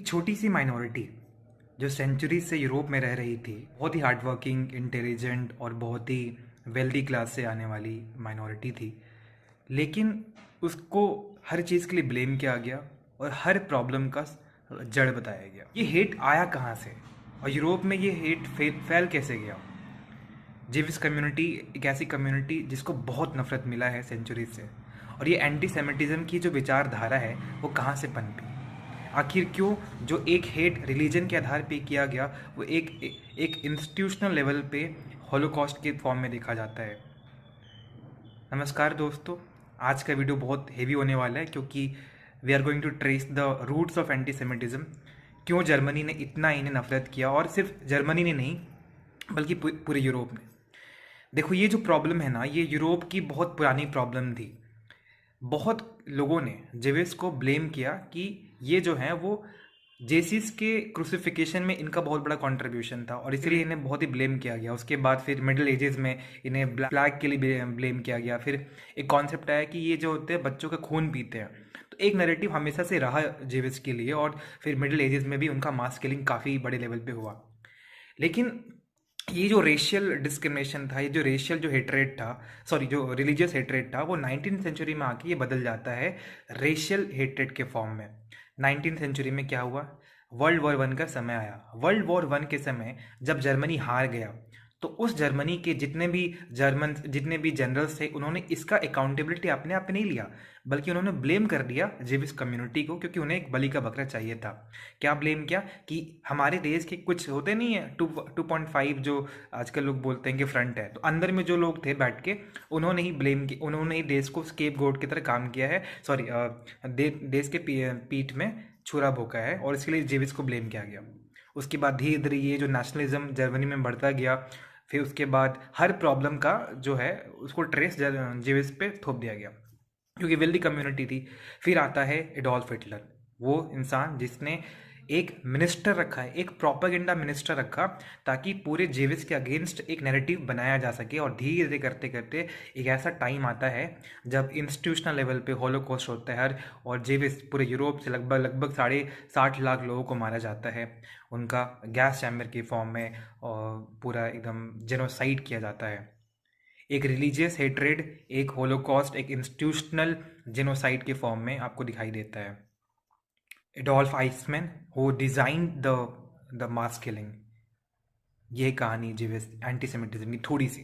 एक छोटी C minority जो सेंचुरी से यूरोप में रह रही थी, बहुत ही हार्ड वर्किंग, इंटेलिजेंट और बहुत ही वेल्दी क्लास से आने वाली माइनॉरिटी थी। लेकिन उसको हर चीज़ के लिए ब्लेम किया गया और हर प्रॉब्लम का जड़ बताया गया। ये हेट आया कहाँ से और यूरोप में ये हेट फैल कैसे गया? जीविस कम्युनिटी एक ऐसी कम्युनिटी जिसको बहुत नफरत मिला है सेंचुरी से, और ये एंटी सेमिटिज्म की जो विचारधारा है वो कहाँ से पनपी? आखिर क्यों जो एक हेट रिलीजन के आधार पे किया गया वो एक इंस्टीट्यूशनल लेवल पे हॉलोकॉस्ट के फॉर्म में देखा जाता है? नमस्कार दोस्तों, आज का वीडियो बहुत हेवी होने वाला है क्योंकि we are going to trace the roots of anti semitism. क्यों जर्मनी ने इतना इन्हें नफरत किया, और सिर्फ जर्मनी ने नहीं बल्कि पूरे यूरोप ने। देखो, ये जो प्रॉब्लम है ना, ये यूरोप की बहुत पुरानी प्रॉब्लम थी। बहुत लोगों ने जेविस को ब्लेम किया कि ये जो है वो जेसिस के क्रूसिफिकेशन में इनका बहुत बड़ा कंट्रीब्यूशन था और इसलिए इन्हें बहुत ही ब्लेम किया गया। उसके बाद फिर मिडिल एजेस में इन्हें फ्लैग के लिए ब्लेम किया गया। फिर एक कॉन्सेप्ट आया कि ये जो होते हैं बच्चों का खून पीते हैं। तो एक नैरेटिव हमेशा से रहा जेविस के लिए, और फिर मिडिल एजेस में भी उनका मास किलिंग काफ़ी बड़े लेवल पे हुआ। लेकिन ये जो रेशियल डिस्क्रिमिनेशन था, ये जो रेशियल जो हेट्रेड था, सॉरी जो रिलीजियस हेट्रेड था, वो 19th सेंचुरी में आके ये बदल जाता है रेशियल हेट्रेड के फॉर्म में। 19th सेंचुरी में क्या हुआ? वर्ल्ड वॉर वन का समय आया। वर्ल्ड वॉर वन के समय जब जर्मनी हार गया तो उस जर्मनी के जितने भी जनरल्स थे, उन्होंने इसका अकाउंटेबिलिटी अपने आप पे नहीं लिया, बल्कि उन्होंने ब्लेम कर दिया जेविस कम्युनिटी को, क्योंकि उन्हें एक बलि का बकरा चाहिए था। क्या ब्लेम किया कि हमारे देश के कुछ होते नहीं है 2.5 जो आजकल लोग बोलते हैं कि फ्रंट है, तो अंदर में जो लोग थे बैठ के, उन्होंने ही ब्लेम किया, उन्होंने ही देश को स्केप गोट की तरह काम किया है। सॉरी, देश के पीठ में छुरा भोंका है, और इसके लिए जेविस को ब्लेम किया गया। उसके बाद धीरे धीरे ये जो नेशनलिज्म जर्मनी में बढ़ता गया, फिर उसके बाद हर प्रॉब्लम का जो है उसको ट्रेस जेविस पे थोप दिया गया क्योंकि वेल्दी कम्युनिटी थी। फिर आता है एडोल्फ हिटलर, वो इंसान जिसने एक मिनिस्टर रखा है, एक प्रोपेगेंडा मिनिस्टर रखा, ताकि पूरे जेविस के अगेंस्ट एक नैरेटिव बनाया जा सके। और धीरे धीरे करते करते एक ऐसा टाइम आता है जब इंस्टीट्यूशनल लेवल पे हॉलोकॉस्ट होता है और जेविस पूरे यूरोप से लगभग लगभग 60.5 लाख लोगों को मारा जाता है, उनका गैस चैम्बर के फॉर्म में, और पूरा एकदम जेनोसाइड किया जाता है। एक रिलीजियस हेट्रेड, एक होलोकॉस्ट, एक इंस्टीट्यूशनल जेनोसाइड के फॉर्म में आपको दिखाई देता है। Adolf Iceman who design the mass killing. ये कहानी जीविस एंटीसेमिटिज्म की थोड़ी सी